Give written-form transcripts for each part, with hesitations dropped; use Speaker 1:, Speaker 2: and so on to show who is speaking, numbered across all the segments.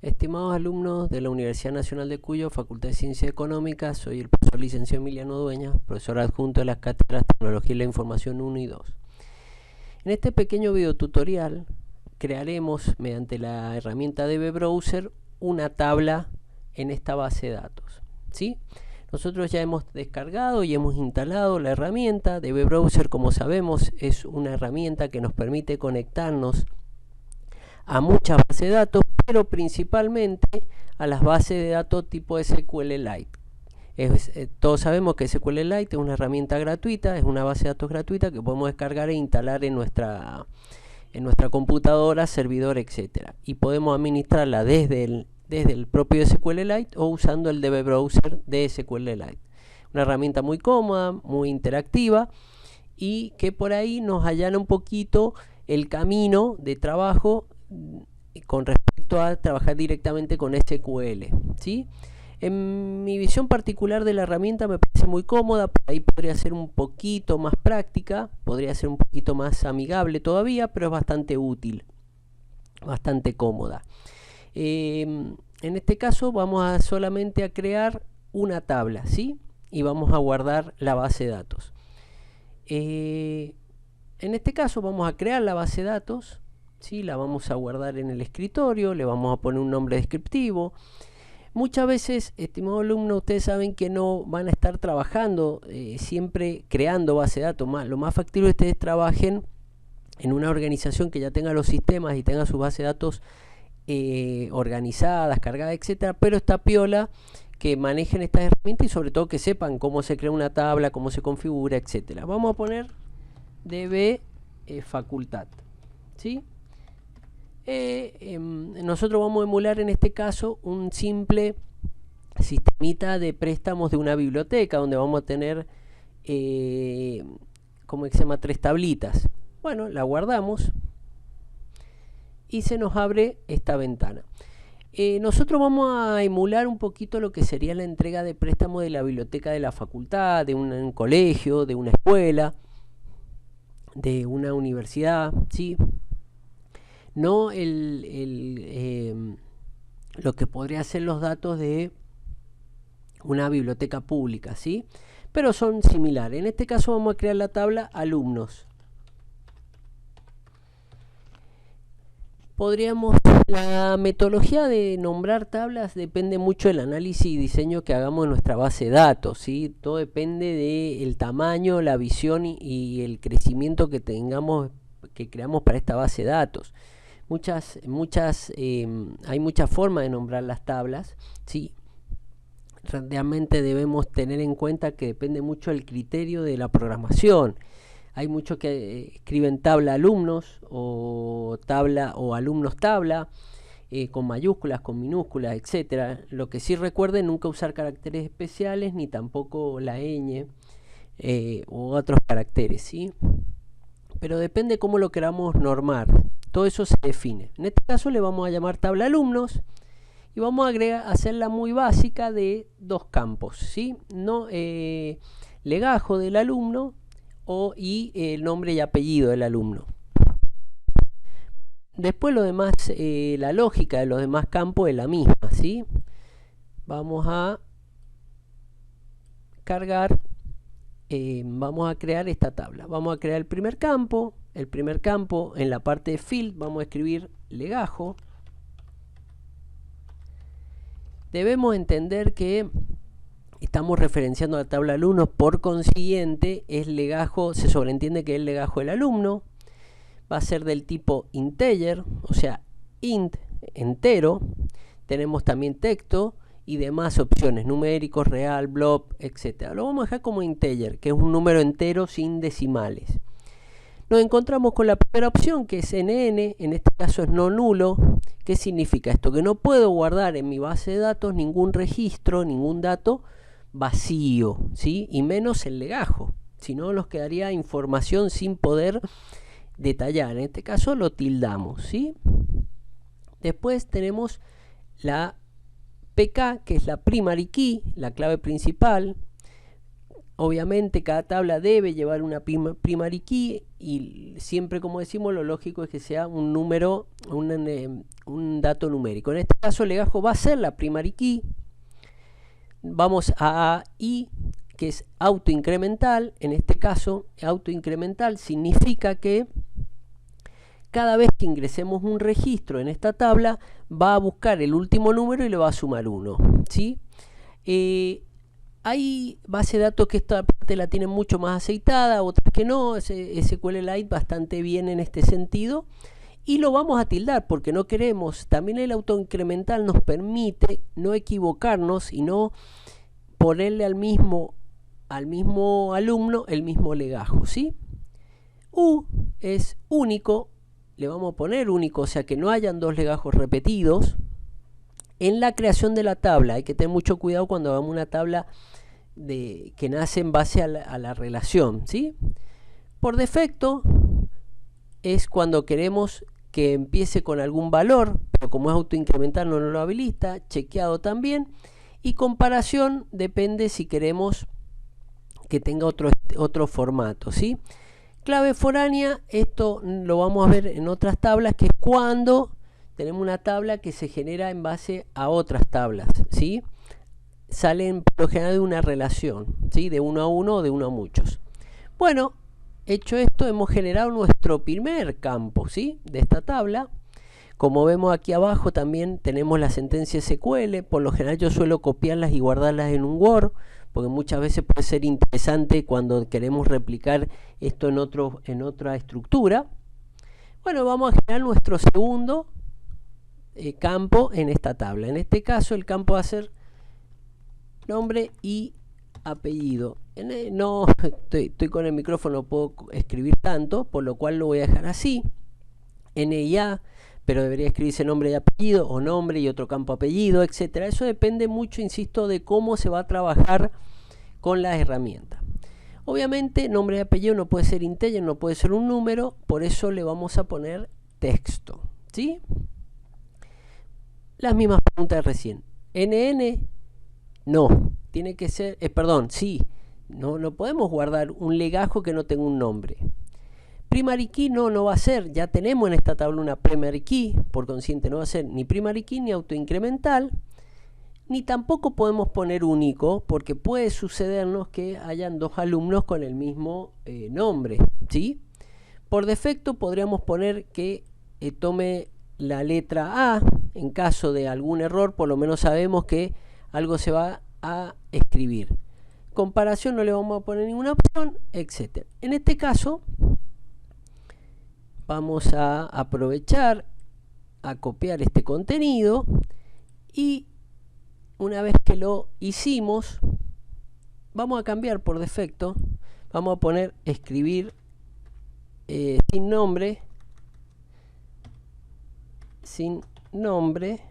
Speaker 1: Estimados alumnos de la Universidad Nacional de Cuyo, Facultad de Ciencias Económicas, soy el profesor licenciado Emiliano Dueñas, profesor adjunto de las cátedras Tecnología y la Información 1 y 2. En este pequeño video tutorial crearemos, mediante la herramienta DB Browser, una tabla en esta base de datos, ¿sí? Nosotros ya hemos descargado y hemos instalado la herramienta. DB Browser, como sabemos, es una herramienta que nos permite conectarnos a muchas bases de datos, pero principalmente a las bases de datos tipo SQLite. Todos sabemos que SQLite es una herramienta gratuita, es una base de datos gratuita que podemos descargar e instalar en nuestra computadora, servidor, etc. Y podemos administrarla desde el propio SQLite o usando el DB Browser de SQLite. Una herramienta muy cómoda, muy interactiva y que por ahí nos allana un poquito el camino de trabajo con respecto a trabajar directamente con SQL, ¿sí? En mi visión particular de la herramienta me parece muy cómoda, por ahí podría ser un poquito más práctica, podría ser un poquito más amigable todavía, pero es bastante útil, bastante cómoda. En este caso vamos solamente a crear una tabla, ¿sí? Y vamos a guardar la base de datos. En este caso vamos a crear la base de datos, ¿sí? La vamos a guardar en el escritorio, le vamos a poner un nombre descriptivo. Muchas veces, estimado alumno, ustedes saben que no van a estar trabajando siempre creando base de datos. Lo más factible es que ustedes trabajen en una organización que ya tenga los sistemas y tenga sus bases de datos organizadas, cargadas, etcétera, pero está piola que manejen estas herramientas y sobre todo que sepan cómo se crea una tabla, cómo se configura, etcétera. Vamos a poner DB facultad, ¿sí? Nosotros vamos a emular en este caso un simple sistemita de préstamos de una biblioteca donde vamos a tener ¿cómo se llama? 3 tablitas. Bueno, la guardamos y se nos abre esta ventana. Nosotros vamos a emular un poquito lo que sería la entrega de préstamos de la biblioteca de la facultad, de un colegio, de una escuela, de una universidad, ¿sí? No lo que podría ser los datos de una biblioteca pública, ¿sí? Pero son similares. En este caso vamos a crear la tabla alumnos. La metodología de nombrar tablas depende mucho del análisis y diseño que hagamos en nuestra base de datos, ¿sí? Todo depende del tamaño, la visión y el crecimiento que tengamos, que creamos para esta base de datos. Hay muchas formas de nombrar las tablas, ¿sí? Realmente debemos tener en cuenta que depende mucho del criterio de la programación. Hay muchos que escriben tabla alumnos o tabla o alumnos tabla, con mayúsculas, con minúsculas, etcétera. Lo que sí recuerden, nunca usar caracteres especiales ni tampoco la ñ u otros caracteres, ¿sí? Pero depende cómo lo queramos normar. Todo eso se define. En este caso le vamos a llamar tabla alumnos y vamos a hacerla muy básica de 2 campos, ¿sí? No, legajo del alumno y el nombre y apellido del alumno. Después lo demás, la lógica de los demás campos es la misma, ¿sí? Vamos a cargar, vamos a crear esta tabla. Vamos a crear el primer campo. El primer campo, en la parte de field, vamos a escribir legajo. Debemos entender que estamos referenciando a la tabla de alumnos, por consiguiente es legajo, se sobreentiende que es el legajo del alumno. Va a ser del tipo integer, o sea, int, entero. Tenemos también texto y demás opciones, numéricos, real, blob, etc. Lo vamos a dejar como integer, que es un número entero sin decimales. Nos encontramos con la primera opción, que es NN, en este caso es no nulo. ¿Qué significa esto? Que no puedo guardar en mi base de datos ningún registro, ningún dato vacío, ¿sí? Y menos el legajo, si no nos quedaría información sin poder detallar. En este caso lo tildamos, ¿sí? Después tenemos la PK, que es la primary key, la clave principal. obviamente cada tabla debe llevar una primary key y siempre, como decimos, lo lógico es que sea un número, un dato numérico. En este caso el legajo va a ser la primary key. Vamos a I, que es autoincremental. En este caso, autoincremental significa que cada vez que ingresemos un registro en esta tabla, va a buscar el último número y le va a sumar 1. ¿Sí? Hay base de datos que esta parte la tienen mucho más aceitada, otras que no. SQLite bastante bien en este sentido. Y lo vamos a tildar porque no queremos. También el autoincremental nos permite no equivocarnos y no ponerle al mismo alumno el mismo legajo. ¿Sí? U es único. Le vamos a poner único, o sea que no hayan dos legajos repetidos. En la creación de la tabla hay que tener mucho cuidado cuando hagamos una tabla que nace en base a la relación, ¿sí? Por defecto es cuando queremos que empiece con algún valor, pero como es autoincremental no nos lo habilita, chequeado también. Y comparación depende si queremos que tenga otro formato, ¿sí? Clave foránea, esto lo vamos a ver en otras tablas, que es cuando tenemos una tabla que se genera en base a otras tablas, ¿sí? Salen por lo general de una relación, ¿sí? De uno a uno o de uno a muchos. Bueno, hecho esto, hemos generado nuestro primer campo, ¿sí? De esta tabla. Como vemos aquí abajo también tenemos la sentencia SQL. Por lo general yo suelo copiarlas y guardarlas en un Word, porque muchas veces puede ser interesante cuando queremos replicar esto en otra estructura. Bueno, vamos a generar nuestro segundo campo en esta tabla. En este caso el campo va a ser nombre y apellido. No estoy con el micrófono, no puedo escribir tanto, por lo cual lo voy a dejar así. NIA, pero debería escribirse nombre y apellido, o nombre y otro campo apellido, etcétera. Eso depende mucho, insisto, de cómo se va a trabajar con las herramientas. Obviamente, nombre y apellido no puede ser integer, no puede ser un número, por eso le vamos a poner texto, ¿sí? Las mismas preguntas de recién. NN, no, tiene que ser, sí, no podemos guardar un legajo que no tenga un nombre. Primary key no va a ser, ya tenemos en esta tabla una primary key, por consiguiente no va a ser ni primary key ni autoincremental, ni tampoco podemos poner único, porque puede sucedernos que hayan dos alumnos con el mismo nombre, ¿sí? Por defecto podríamos poner que tome la letra A, en caso de algún error, por lo menos sabemos que algo se va a escribir. Comparación no le vamos a poner ninguna opción, etc. En este caso vamos a aprovechar a copiar este contenido y una vez que lo hicimos vamos a cambiar por defecto, vamos a poner escribir sin nombre,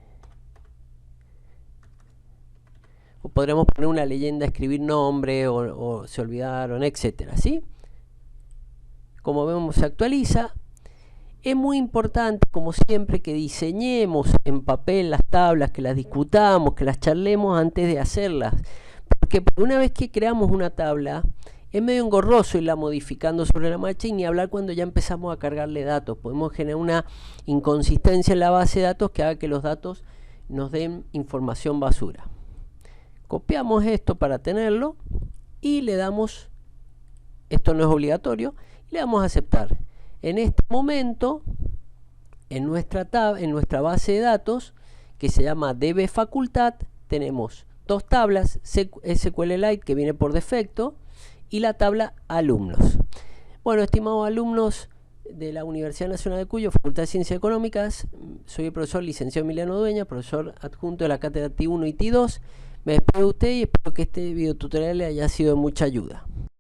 Speaker 1: o podremos poner una leyenda, escribir nombre o se olvidaron, etcétera, ¿sí? Como vemos se actualiza. Es muy importante, como siempre, que diseñemos en papel las tablas, que las discutamos, que las charlemos antes de hacerlas. Porque una vez que creamos una tabla, es medio engorroso irla modificando sobre la marcha y ni hablar cuando ya empezamos a cargarle datos. Podemos generar una inconsistencia en la base de datos que haga que los datos nos den información basura. Copiamos esto para tenerlo y le damos, esto no es obligatorio, y le damos a aceptar. En este momento, en nuestra base de datos, que se llama DB Facultad, tenemos dos tablas, SQLite, que viene por defecto, y la tabla alumnos. Bueno, estimados alumnos de la Universidad Nacional de Cuyo, Facultad de Ciencias Económicas, soy el profesor licenciado Emiliano Dueña, profesor adjunto de la cátedra T1 y T2. Me despido de usted y espero que este video tutorial le haya sido de mucha ayuda.